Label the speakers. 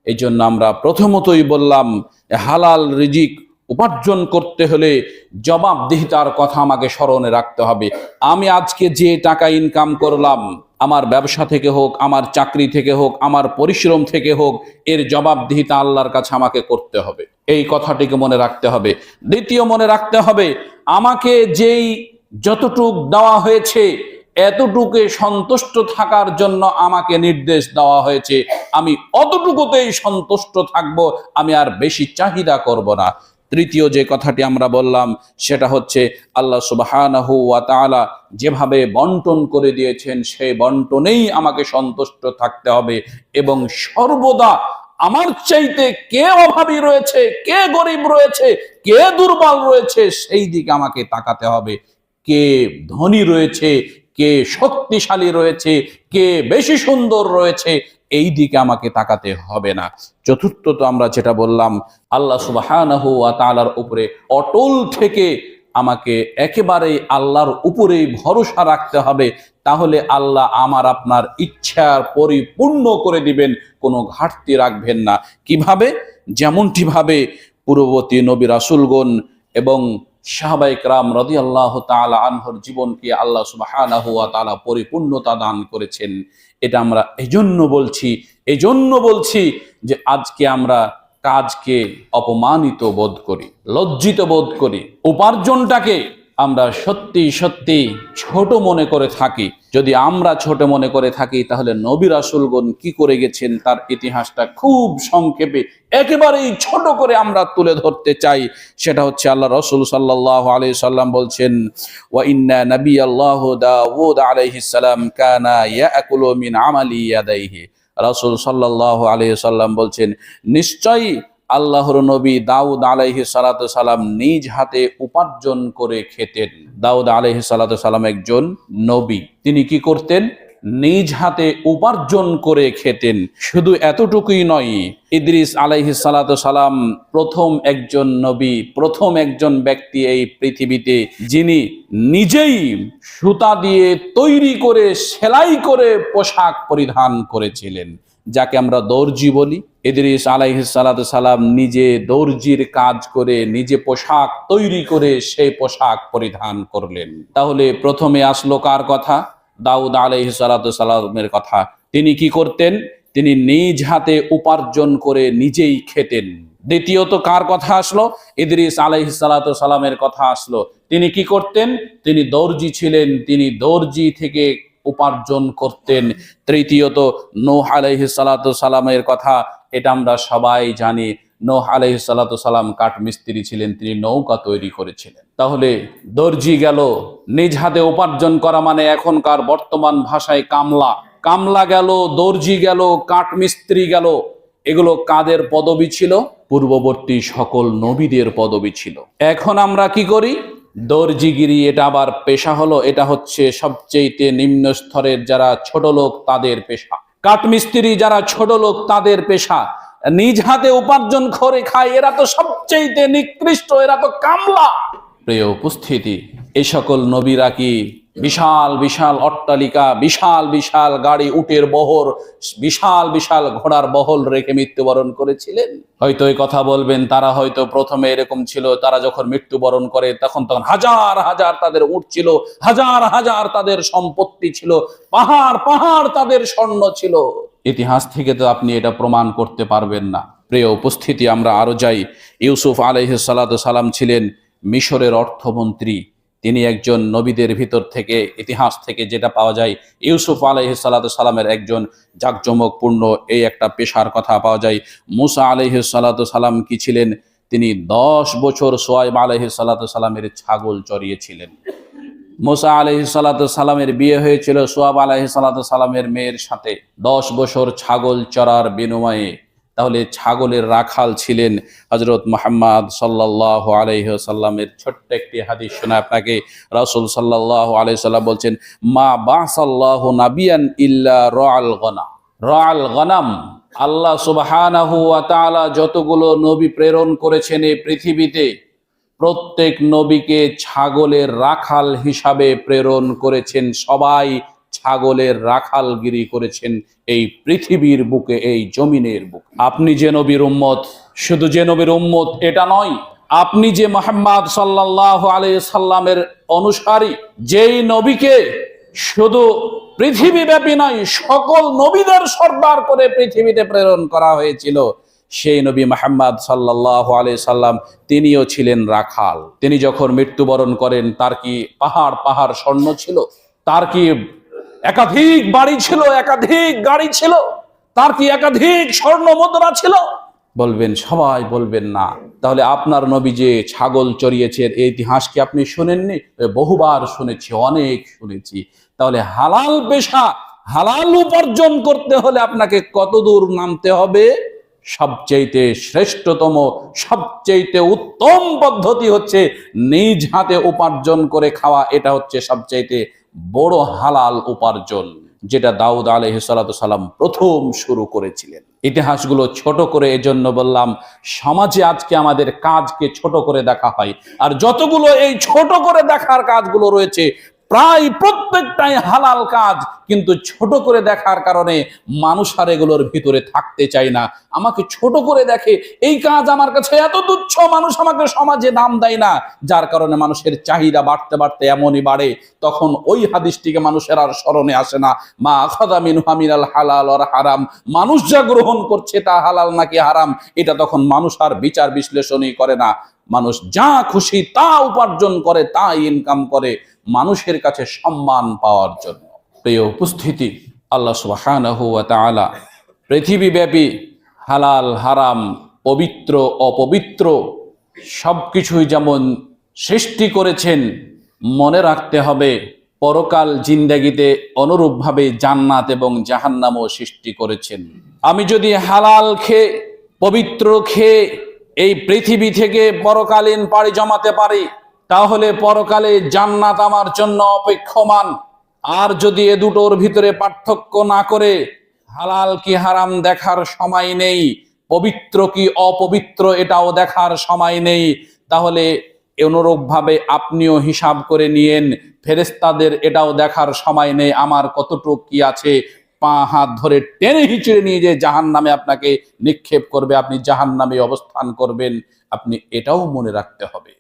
Speaker 1: এই জন্য আমরা প্রথমতই বললাম, হালাল রিজিক উপার্জন করতে হলে জবাবদিহিতার কথা আমাকে স্মরণে রাখতে হবে। আমি আজকে যে টাকা ইনকাম করলাম, আমার ব্যবসা থেকে হোক, আমার চাকরি থেকে হোক, আমার পরিশ্রম থেকে হোক, এর জবাবদিহিতা আল্লাহর কাছে আমাকে করতে হবে। এই কথাটিকে মনে রাখতে হবে। দ্বিতীয়, মনে রাখতে হবে আমাকে যেই যতটুক দেওয়া হয়েছে এতটুকু সন্তুষ্ট থাকার জন্য আমাকে নির্দেশ দেওয়া হয়েছে, আমি অতটুকুতেই সন্তুষ্ট থাকব, আমি আর বেশি চাহিদা করব না। তৃতীয় যে কথাটি আমরা বললাম সেটা হচ্ছে আল্লাহ সুবহানাহু ওয়া তাআলা যেভাবে বন্টন করে দিয়েছেন সেই বন্টনেই আমাকে সন্তুষ্ট থাকতে হবে, এবং সর্বদা আমার চাইতে কে অভাবী রয়েছে, কে গরিব রয়েছে, কে দুর্বল রয়েছে সেই দিকে আমাকে তাকাতে হবে। কে ধনী রয়েছে, কে শক্তিশালী রয়েছে, কে বেশি সুন্দর রয়েছে, এই দিকে আমাকে তাকাতে হবে না। চতুর্থত আমরা যেটা বললাম, আল্লাহ সুবহানাহু ওয়া তাআলার উপরে অটল থেকে আমাকে একেবারেই আল্লাহর উপরেই ভরসা রাখতে হবে, তাহলে আল্লাহ আমার আপনার ইচ্ছা পরিপূর্ণ করে দিবেন, কোনো ঘাটতি রাখবেন না। কিভাবে? যেমনটি ভাবে পূর্ববর্তী নবী রাসূলগণ এবং সাহাবায়ে কেরাম রাদিয়াল্লাহু তাআলা আনহুর জীবনকে আল্লাহ সুবহানাহু ওয়া তাআলা পরিপূর্ণতা দান করেছেন। এটা আমরা এজন্য বলছি যে আজকে আমরা কাজকে অপমানিত বোধ করি, লজ্জিত বোধ করি, উপার্জনটাকে আমরা সত্যি সত্যি ছোট মনে করে থাকি। যদি আমরা ছোট মনে করে থাকি তাহলে নবী রাসূলগণ কি করে গেছেন তার ইতিহাসটা খুব সংক্ষেপে একেবারেই ছোট করে আমরা তুলে ধরতে চাই। সেটা হচ্ছে আল্লাহ রাসূল সাল্লাল্লাহু আলাইহি সাল্লাম বলছেন, ওয়া ইন্না নাবিয়াল্লাহু দাউদ আলাইহিস সালাম কানা ইয়াকুলু মিন আমালি ইয়াদাইহি। রাসূল সাল্লাল্লাহু আলাইহি সাল্লাম বলছেন, নিশ্চয়ই আল্লাহর নবী দাউদ আলাইহিস সালাতু সালাম নিজ হাতে উপার্জন করে খেতেন। দাউদ আলাইহিস সালাতু সালাম একজন নবী, তিনি কি করতেন? নিজ হাতে উপার্জন করে খেতেন। শুধু এতটুকুই নয়, ইদ্রিস আলাইহিস সালাতু সালাম প্রথম একজন নবী, প্রথম একজন ব্যক্তি এই পৃথিবীতে যিনি নিজেই সুতা দিয়ে তৈরি করে সেলাই করে পোশাক পরিধান করেছিলেন, যাকে আমরা দর্জি বলি। ইদ্রিস আলাইহিস সালাতু সালাম নিজে দর্জির কাজ করে নিজে পোশাক তৈরি করে সেই পোশাক পরিধান করলেন। তাহলে প্রথমে আসলো কার কথা? দাউদ আলাইহিস সালাতু সালামের কথা। তিনি কি করতেন? তিনি নিজ হাতে উপার্জন করে নিজেই খেতেন। দ্বিতীয়ত কার কথা আসলো? ইদ্রিস আলাইহিস সালাতু সালামের কথা আসলো। তিনি কি করতেন? তিনি দর্জি ছিলেন, তিনি দর্জি থেকে উপার্জন করতেন। তৃতীয়ত নূহ আলাইহিস সালাতু সালামের কথা, এটা আমরা সবাই জানি। নূহ আলাইহিস সালাতু সালাম কাঠমিস্ত্রি ছিলেন, তিনি নৌকা তৈরি করেছিলেন। তাহলে দর্জি গেল, নিজ হাতে উপার্জন করা মানে এখনকার বর্তমান ভাষায় কামলা গেল, দর্জি গেল, কাঠমিস্ত্রি গেল। এগুলো কাদের পদবি ছিল? পূর্ববর্তী সকল নবীদের পদবি ছিল। এখন আমরা কি করি? দর্জিগিরি, এটা আবার পেশা হলো। এটা হচ্ছে সবচেয়ে নিম্ন স্তরের যারা ছোট লোক তাদের পেশা। কাঠমিস্ত্রি যারা ছোট লোক তাদের পেশা। নিজ হাতে উপার্জন করে খায়, এরা তো সবচেয়ে নিকৃষ্ট, এরা তো কামলা। প্রিয় উপস্থিতি, এই সকল নবীরা কি বিশাল বিশাল অট্টালিকা, বিশাল বিশাল গাড়ি, উটের বহর, বিশাল বিশাল ঘোড়ার বহল রেখে মৃত্যুবরণ করেছিলেন? হয়তো এই কথা বলবেন, তারা হয়তো প্রথমে এরকম ছিল, তারা যখন মৃত্যুবরণ করে তখন হাজার হাজার তাদের উট ছিল, হাজার হাজার তাদের সম্পত্তি ছিল, পাহাড় পাহাড় তাদের স্বর্ণ ছিল। ইতিহাস থেকে তো আপনি এটা প্রমাণ করতে পারবেন না। প্রিয় উপস্থিতি, আমরা আরো যাই। ইউসুফ আলাইহিস সালাতু সালাম ছিলেন মিশরের অর্থমন্ত্রী। তিনি একজন নবীদের ভিতর থেকে, ইতিহাস থেকে যেটা পাওয়া যায়, ইউসুফ আলাইহিস সালাতু সালামের একজন জাঁকজমকপূর্ণ এই একটা পেশার কথা পাওয়া যায়। মুসা আলাইহিস সালাতু সালাম কি ছিলেন? তিনি 10 বছর সোয়াইব আলাইহিস সালাতু সালামের ছাগল চড়িয়েছিলেন। মুসা আলাইহিস সালাতু সালামের বিয়ে হয়েছিল সোয়াব আলাইহিস সালাতু সালামের মেয়ের সাথে 10 বছর ছাগল চড়ার বিনিময়ে। তাহলে ছাগলের রাখাল ছিলেন হযরত মুহাম্মদ সাল্লাল্লাহু আলাইহি ওয়াসাল্লামের। ছোট্ট একটি হাদিস শোনা আপনাকে। রাসূল সাল্লাল্লাহু আলাইহি ওয়াসাল্লাম বলছেন, মা বাসাল্লাহু নাবিয়ান ইল্লা রাআল গনাম। রাআল গনাম, আল্লাহ সুবহানাহু ওয়া তাআলা যতগুলো নবী প্রেরণ করেছেন এই পৃথিবীতে, প্রত্যেক নবীকে ছাগলের রাখাল হিসাবে প্রেরণ করেছেন। সবাই ছাগলের রাখালগিরি করেছেন এই পৃথিবীর বুকে, এই জমিনের বুকে। আপনি যে নবীর উম্মত, শুধু যে নবীর উম্মত এটা নয়, আপনি যে মুহাম্মদ সাল্লাল্লাহু আলাইহি সাল্লামের অনুসারী, যেই নবীকে শুধু পৃথিবীব্যাপী নয় সকল নবীদের সর্দার করে পৃথিবীতে প্রেরণ করা হয়েছিল, সেই নবী মুহাম্মদ সাল্লাল্লাহু আলাইহি সাল্লাম তিনিও ছিলেন রাখাল। তিনি যখন মৃত্যুবরণ করেন, তার কি পাহাড় পাহাড় স্বর্ণ ছিল? তার কি একাধিক বাড়ি ছিল, একাধিক গাড়ি ছিল? তার কি একাধিক স্বর্ণ মুদ্রা ছিল? বলবেন, সবাই বলবেন না। তাহলে আপনার নবী যে ছাগল চড়িয়েছেন এই ইতিহাস কি আপনি শুনেননি? বহুবার শুনেছি, অনেক শুনেছি। তাহলে হালাল পেশা, হালাল উপার্জন করতে হলে আপনাকে কত দূর নামতে হবে? সবচেয়ে শ্রেষ্ঠতম, সবচেয়ে উত্তম পদ্ধতি হচ্ছে নিজ হাতে উপার্জন করে খাওয়া। এটা হচ্ছে সবচেয়ে বড় হালাল উপার্জন, যেটা দাউদ আলাইহিস সালাম প্রথম শুরু করেছিলেন। ইতিহাসগুলো ছোট করে এজন্য বললাম, সমাজে আজকে আমাদের কাজকে ছোট করে দেখা হয়, আর যতগুলো এই ছোট করে দেখার কাজগুলো রয়েছে প্রায় প্রত্যেকটাই হালাল কাজ, কিন্তু ছোট করে দেখার কারণে মানুষ আর এগুলোর ভিতরে থাকতে চায় না। আমাকে ছোট করে দেখে, এই কাজ আমার কাছে এত তুচ্ছ, মানুষ আমাকে সমাজে দাম দেয় না, যার কারণে মানুষের চাহিদা বাড়তে বাড়তে এমনই বাড়ে, তখন ওই হাদিসটিকে মানুষের আর স্মরণে আসে না। মা আখাযা মিনহা মিনাল হালাল ওয়াল হারাম, মানুষ যা গ্রহণ করছে তা হালাল নাকি হারাম, এটা তখন মানুষ আর বিচার বিশ্লেষণই করে না। মানুষ যা খুশি তা উপার্জন করে, তা ইনকাম করে মানুষের কাছে সম্মান পাওয়ার জন্য। প্রিয় উপস্থিতি, আল্লাহ সুবহানাহু ওয়া তাআলা পৃথিবীব্যাপী হালাল হারাম, পবিত্র অপবিত্র সবকিছুই যেমন সৃষ্টি করেছেন, মনে রাখতে হবে পরকাল জিন্দেগিতে অনুরূপভাবে জান্নাত এবং জাহান্নামও সৃষ্টি করেছেন। আমি যদি হালাল খেয়ে, পবিত্র খেয়ে এই পৃথিবী থেকে পরকালীন পাড়ি জমাতে পারি, তাহলে পরকালে জান্নাত আমার জন্য অপেক্ষমান। আর যদি এ দুটোর ভিতরে পার্থক্য না করে হালাল কি হারাম দেখার সময় নেই, পবিত্র কি অপবিত্র এটাও দেখার সময় নেই, তাহলে অনুরূপভাবে আপনিও হিসাব করে নিয়েন, ফেরেশতাদের এটাও দেখার সময় নেই আমার কতটুক কি আছে। পা হাত ধরে টেনে হিচড়ে নিয়ে যে জাহান্নামে আপনাকে নিক্ষেপ করবে, আপনি জাহান্নামে অবস্থান করবেন, আপনি এটাও মনে রাখতে হবে।